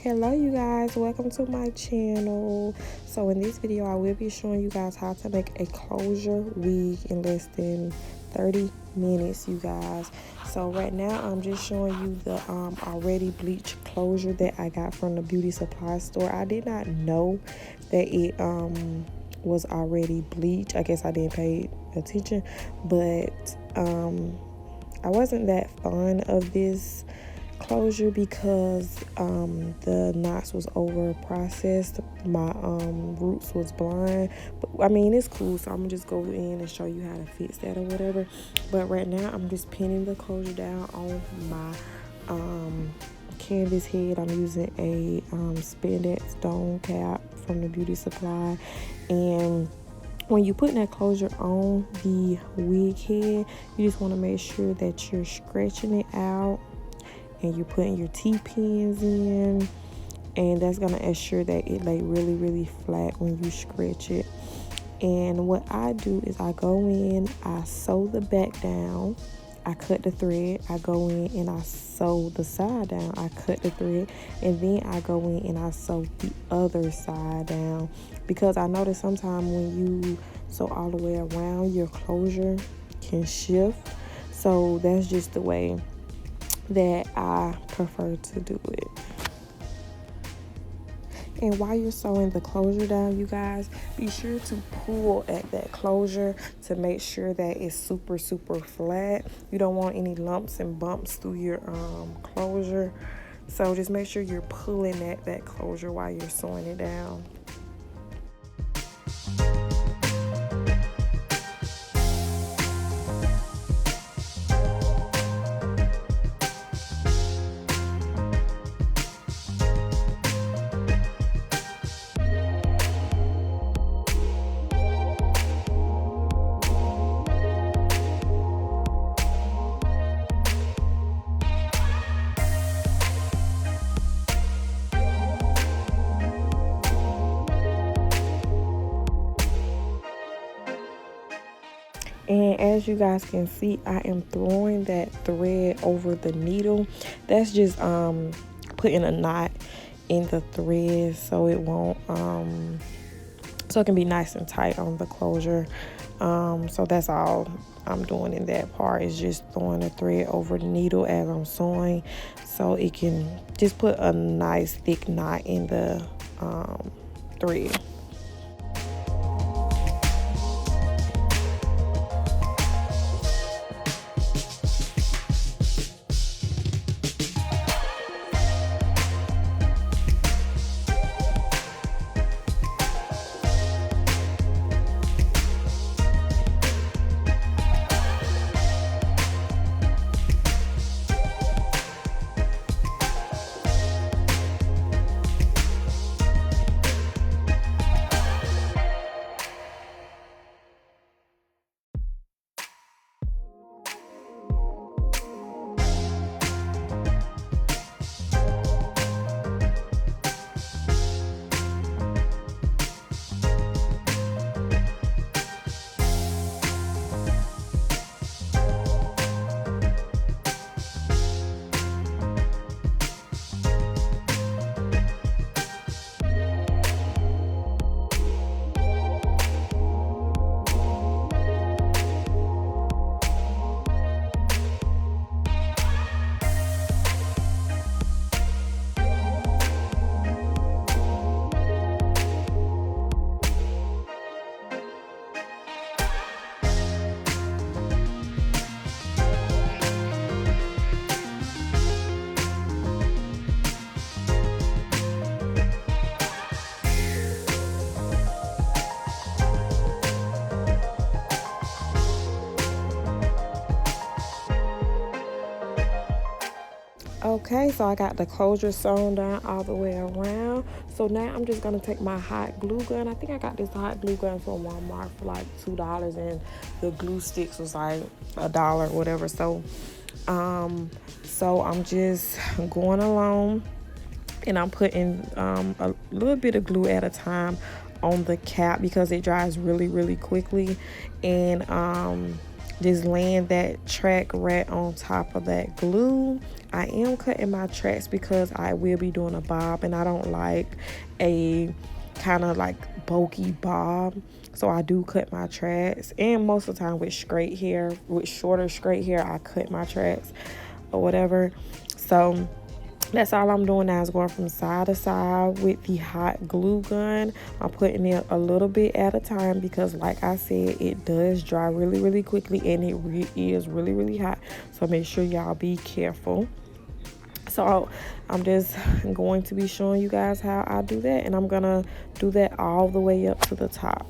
Hello you guys, welcome to my channel. So in this video I will be showing you guys how to make a closure wig in less than 30 minutes, you guys. So right now I'm just showing you the already bleached closure that I got from the beauty supply store. I did not know that it was already bleached. I guess I didn't pay attention, but I wasn't that fond of this closure because the knots was over processed. My roots was blind, but I mean it's cool, so I'm gonna just go in and show you how to fix that or whatever. But right now I'm just pinning the closure down on my canvas head. I'm using a spandex stone cap from the beauty supply, and when you put that closure on the wig head, you just want to make sure that you're stretching it out and you're putting your T-pins in, and that's going to assure that it lay really flat when you stretch it. And what I do is I go in, I sew the back down, I cut the thread, I go in and I sew the side down, I cut the thread, and then I go in and I sew the other side down, because I notice sometimes when you sew all the way around, your closure can shift. So that's just the way that I prefer to do it. And while you're sewing the closure down, you guys, be sure to pull at that closure to make sure that it's super flat. You don't want any lumps and bumps through your closure. So just make sure you're pulling at that closure while you're sewing it down. And as you guys can see, I am throwing that thread over the needle. That's just putting a knot in the thread so it won't so it can be nice and tight on the closure. So that's all I'm doing in that part, is just throwing a thread over the needle as I'm sewing, so it can just put a nice thick knot in the thread. Okay, so I got the closure sewn down all the way around. So now I'm just gonna take my hot glue gun. I think I got this hot glue gun from Walmart for like $2, and the glue sticks was like $1 or whatever. So I'm just going along, and I'm putting a little bit of glue at a time on the cap because it dries really quickly. And just laying that track right on top of that glue. I am cutting my tracks because I will be doing a bob, and I don't like a kind of like bulky bob. So I do cut my tracks, and most of the time with straight hair, with shorter straight hair, I cut my tracks or whatever. So that's all I'm doing now, is going from side to side with the hot glue gun. I'm putting it a little bit at a time because, like I said, it does dry really, really quickly, and it is really, really hot. So make sure y'all be careful. So I'm just going to be showing you guys how I do that, and I'm gonna do that all the way up to the top.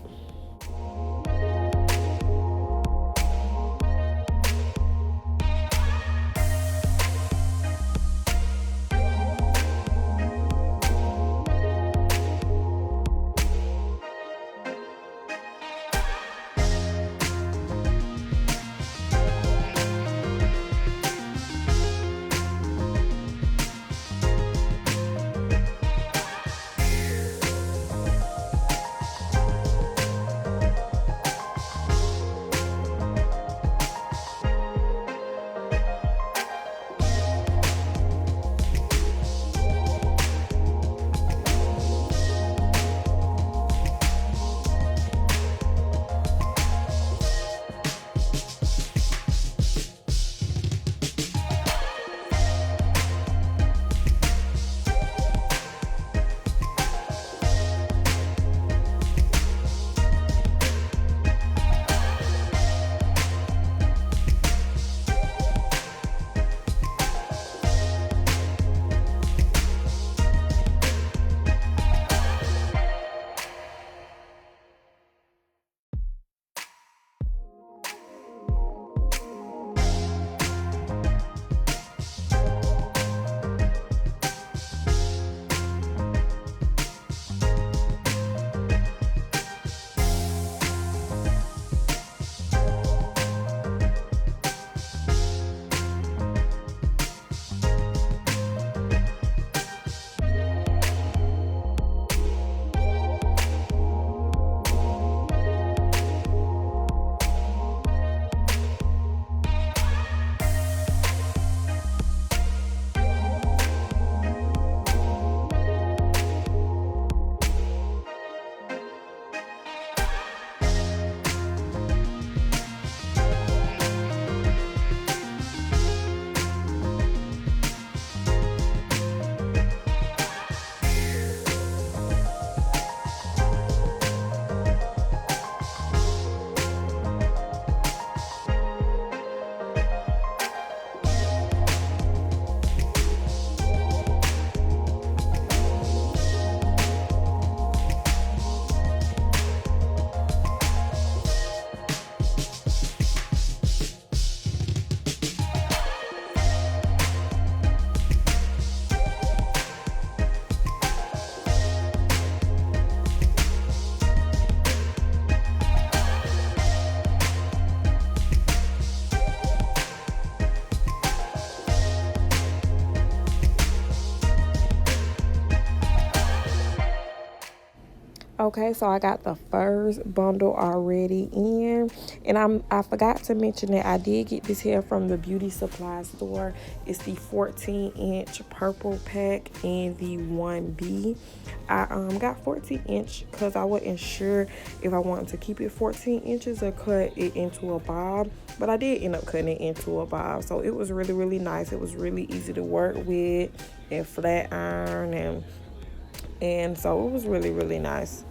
Okay, so I got the first bundle already in, and I forgot to mention that I did get this here from the beauty supply store. It's the 14-inch purple pack and the 1B. I got 14-inch because I wasn't sure if I wanted to keep it 14 inches or cut it into a bob, but I did end up cutting it into a bob. So it was really, really nice. It was really easy to work with and flat iron, and so it was really, really nice.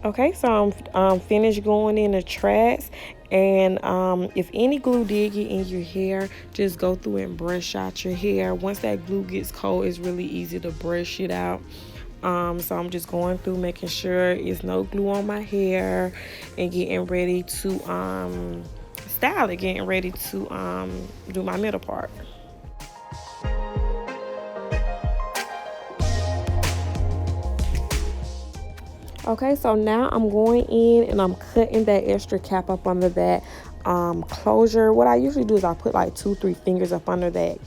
Okay, so I'm finished going in the tracks, and if any glue did get in your hair, just go through and brush out your hair. Once that glue gets cold, it's really easy to brush it out. So I'm just going through making sure it's no glue on my hair and getting ready to style it, getting ready to do my middle part. Okay, so now I'm going in and I'm cutting that extra cap up under that closure. What I usually do is I put like 2-3 fingers up under that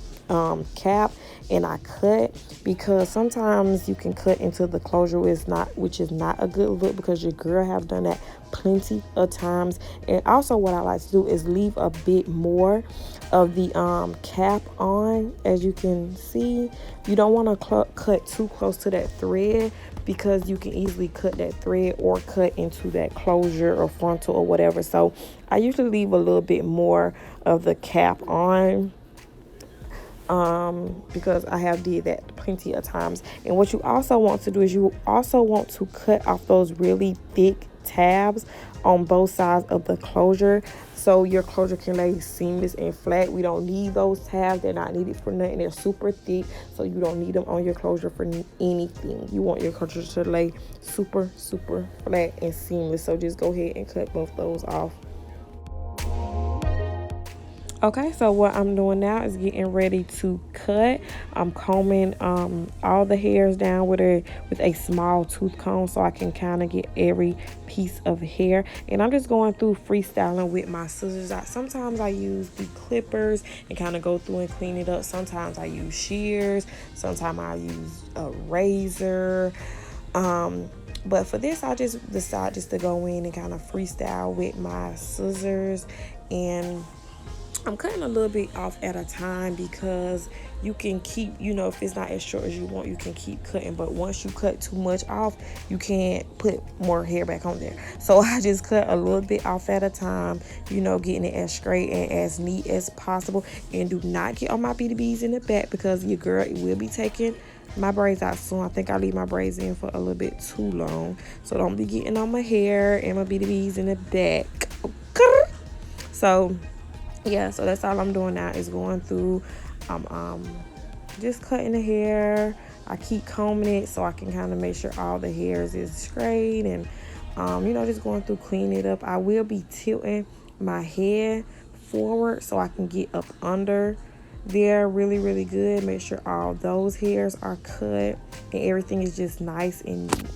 cap and I cut, because sometimes you can cut into the closure which is not a good look, because your girl have done that plenty of times. And also what I like to do is leave a bit more of the cap on. As you can see, you don't want to cut too close to that thread, because you can easily cut that thread or cut into that closure or frontal or whatever. So I usually leave a little bit more of the cap on, because I have did that plenty of times. And what you also want to do is you also want to cut off those really thick tabs on both sides of the closure, so your closure can lay seamless and flat. We don't need those tabs. They're not needed for nothing. They're super thick, so you don't need them on your closure for anything. You want your closure to lay super flat and seamless. So just go ahead and cut both those off. Okay, so what I'm doing now is getting ready to cut. I'm combing all the hairs down with a small tooth comb, so I can kind of get every piece of hair. And I'm just going through freestyling with my scissors. Sometimes I use the clippers and kind of go through and clean it up. Sometimes I use shears. Sometimes I use a razor. But for this, I just decide just to go in and kind of freestyle with my scissors, and I'm cutting a little bit off at a time, because you can keep, if it's not as short as you want, you can keep cutting. But once you cut too much off, you can't put more hair back on there. So I just cut a little bit off at a time, getting it as straight and as neat as possible. And do not get on my BDBs in the back, because your girl will be taking my braids out soon. I think I leave my braids in for a little bit too long. So don't be getting on my hair and my BDBs in the back. Okay. So yeah, so that's all I'm doing now, is going through just cutting the hair. I keep combing it so I can kind of make sure all the hairs is straight, and just going through cleaning it up. I will be tilting my head forward so I can get up under there really good. Make sure all those hairs are cut and everything is just nice and neat.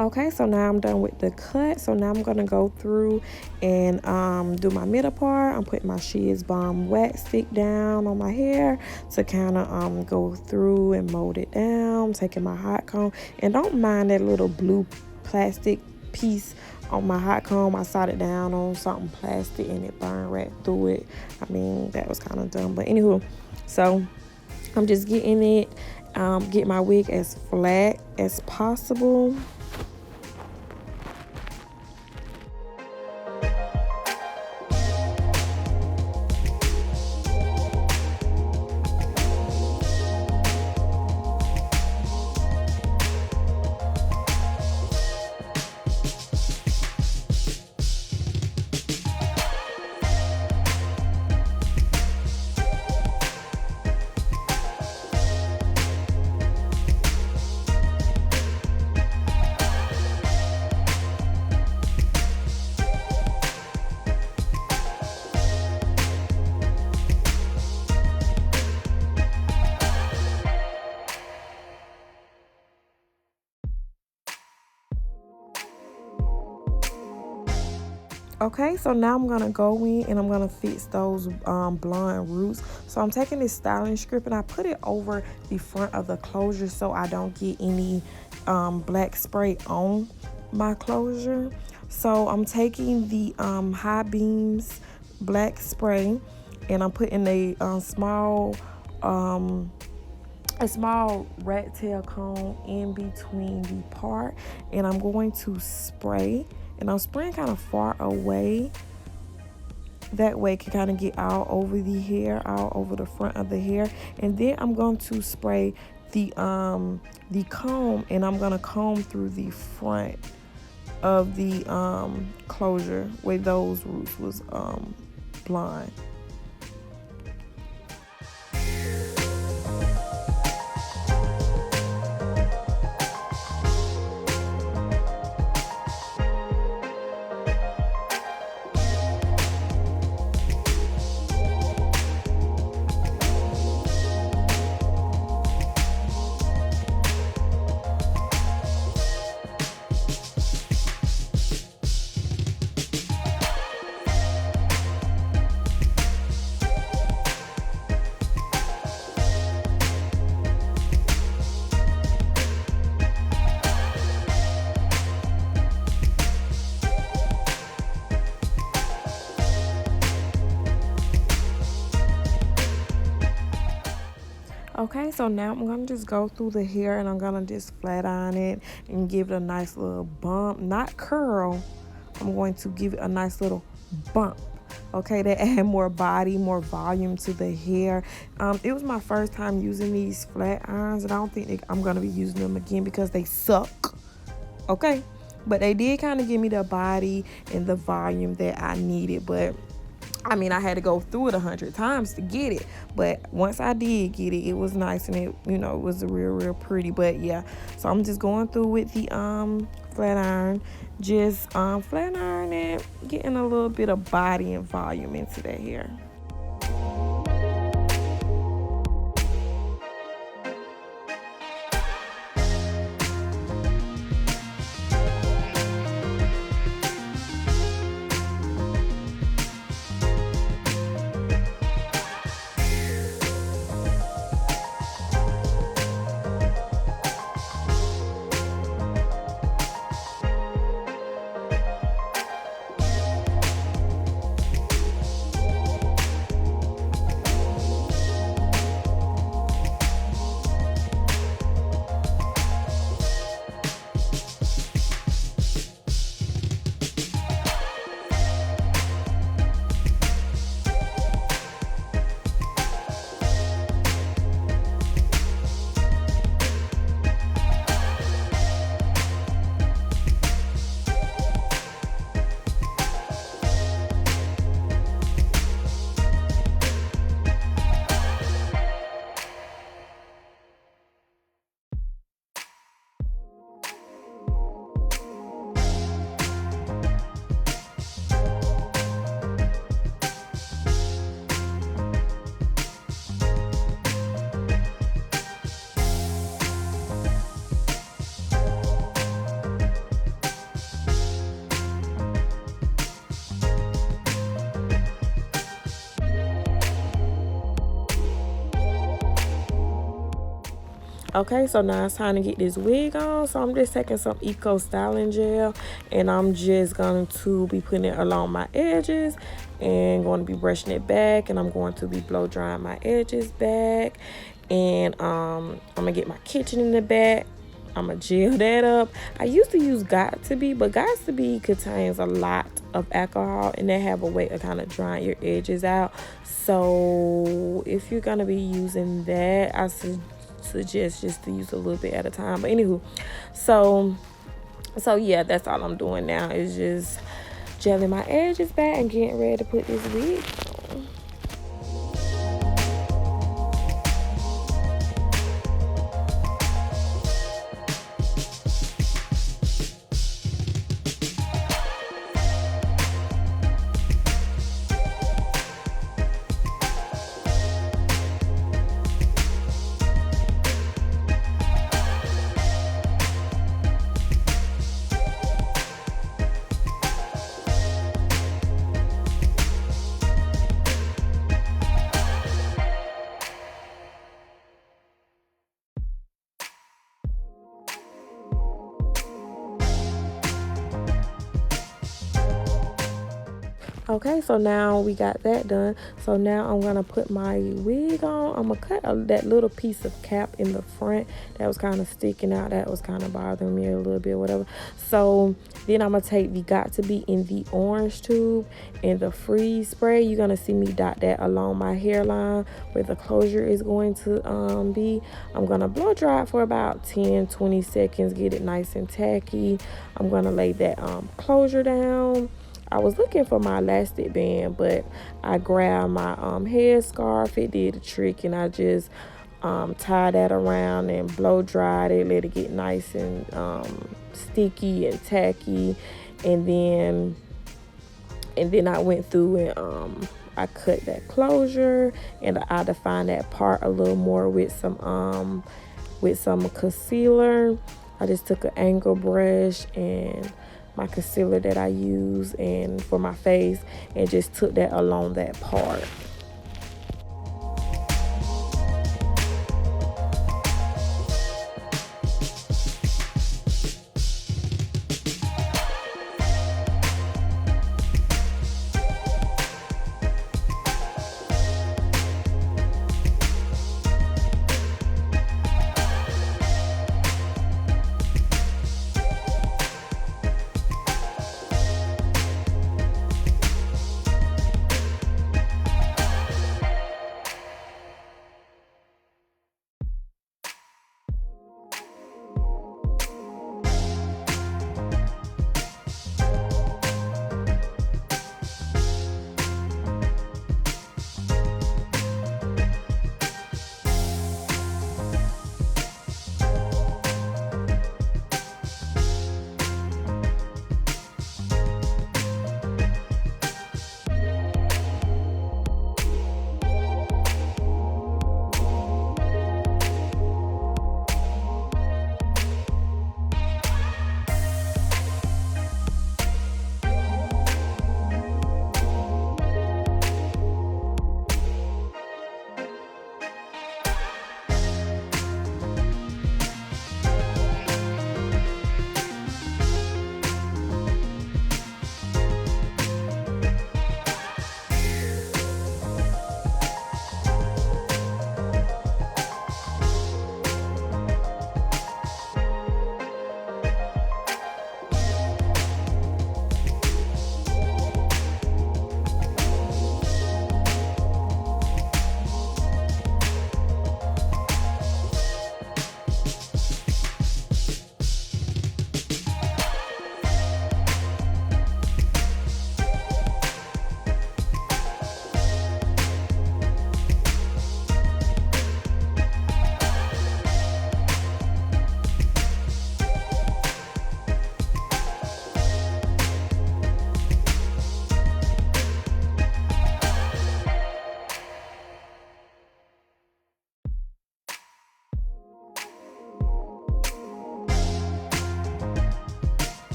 Okay, so now I'm done with the cut. So now I'm gonna go through and do my middle part. I'm putting my Shears Balm wet stick down on my hair to kind of go through and mold it down. Taking my hot comb, and don't mind that little blue plastic piece on my hot comb. I sawed it down on something plastic and it burned right through it. I mean, that was kind of dumb, but anywho, so I'm just getting it, get my wig as flat as possible. Okay, so now I'm gonna go in and I'm gonna fix those blonde roots. So I'm taking this styling strip and I put it over the front of the closure so I don't get any black spray on my closure. So I'm taking the High Beams black spray and I'm putting a small rat tail comb in between the part, and I'm going to spray, and I'm spraying kind of far away. That way it can kind of get all over the hair, all over the front of the hair. And then I'm going to spray the comb, and I'm going to comb through the front of the closure where those roots was blonde. Okay, so now I'm gonna just go through the hair and I'm gonna just flat iron it and give it a nice little bump, not curl. I'm going to give it a nice little bump. Okay, to add more body, more volume to the hair. It was my first time using these flat irons, and I don't think I'm gonna be using them again because they suck. Okay, but they did kind of give me the body and the volume that I needed. But I mean, I had to go through it 100 times to get it, but once I did get it, it was nice, and it, you know, it was real pretty. But yeah, so I'm just going through with the flat iron, just flat iron it, getting a little bit of body and volume into that hair. Okay, so now it's time to get this wig on. So I'm just taking some Eco Styling Gel, and I'm just going to be putting it along my edges and going to be brushing it back, and I'm going to be blow drying my edges back. And I'm gonna get my kitchen in the back. I'm gonna gel that up. I used to use Got2b, but Got2b contains a lot of alcohol, and they have a way of kind of drying your edges out. So if you're gonna be using that, I suggest just to use a little bit at a time. But anywho, so yeah, that's all I'm doing now is just gelling my edges back and getting ready to put this wig on. Okay, so now we got that done. So now I'm gonna put my wig on. I'm gonna cut that little piece of cap in the front that was kind of sticking out, that was kind of bothering me a little bit, whatever. So then I'm gonna take the Got2b in the orange tube and the freeze spray. You're gonna see me dot that along my hairline where the closure is going to be. I'm gonna blow dry it for about 10-20 seconds, get it nice and tacky. I'm gonna lay that closure down. I was looking for my elastic band, but I grabbed my headscarf. It did a trick, and I just tied that around and blow dried it, let it get nice and sticky and tacky, and then I went through and I cut that closure, and I defined that part a little more with some concealer. I just took an angle brush and my concealer that I use and for my face, and just took that along that part.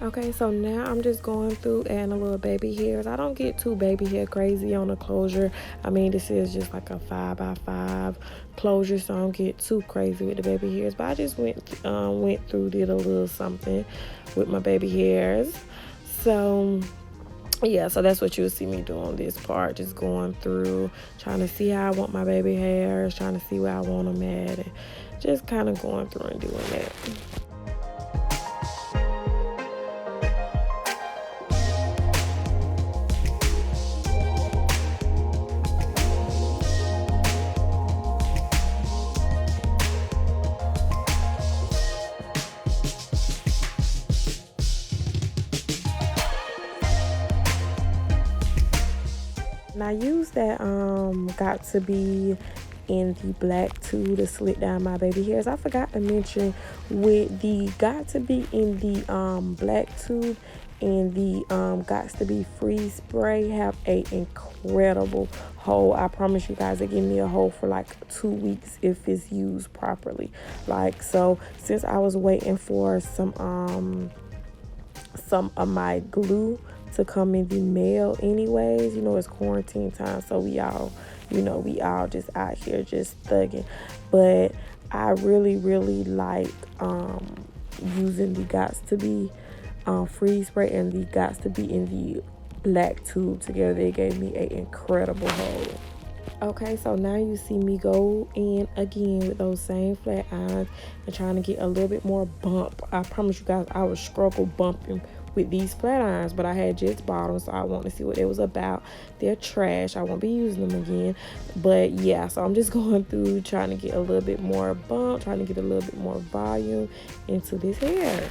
Okay, so now I'm just going through adding a little baby hairs. I don't get too baby hair crazy on the closure. I mean, this is just like a 5x5 closure, so I don't get too crazy with the baby hairs. But I just went through, did a little something with my baby hairs. So yeah, so that's what you'll see me do on this part, just going through, trying to see how I want my baby hairs, trying to see where I want them at, and just kind of going through and doing that. And I use that got to be in the black too to slick down my baby hairs. I forgot to mention, with the got to be in the black tube and the got to be freeze spray have a incredible hold. I promise you guys, it give me a hold for like 2 weeks if it's used properly. Like, so since I was waiting for some of my glue to come in the mail anyways, you know, it's quarantine time, so we all just out here just thugging. But I really like using the gots to be freeze spray and the gots to be in the black tube together. They gave me an incredible hold. Okay, so now you see me go in again with those same flat irons and trying to get a little bit more bump. I promise you guys, I was struggle bumping with these flat irons, but I had just bought them, so I want to see what it was about. They're trash. I won't be using them again. But yeah, so I'm just going through trying to get a little bit more bump, trying to get a little bit more volume into this hair.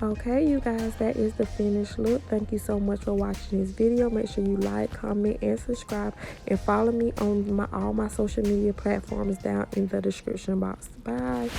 Okay, you guys, that is the finished look. Thank you so much for watching this video. Make sure you like, comment, and subscribe, and follow me on all my social media platforms down in the description box. Bye.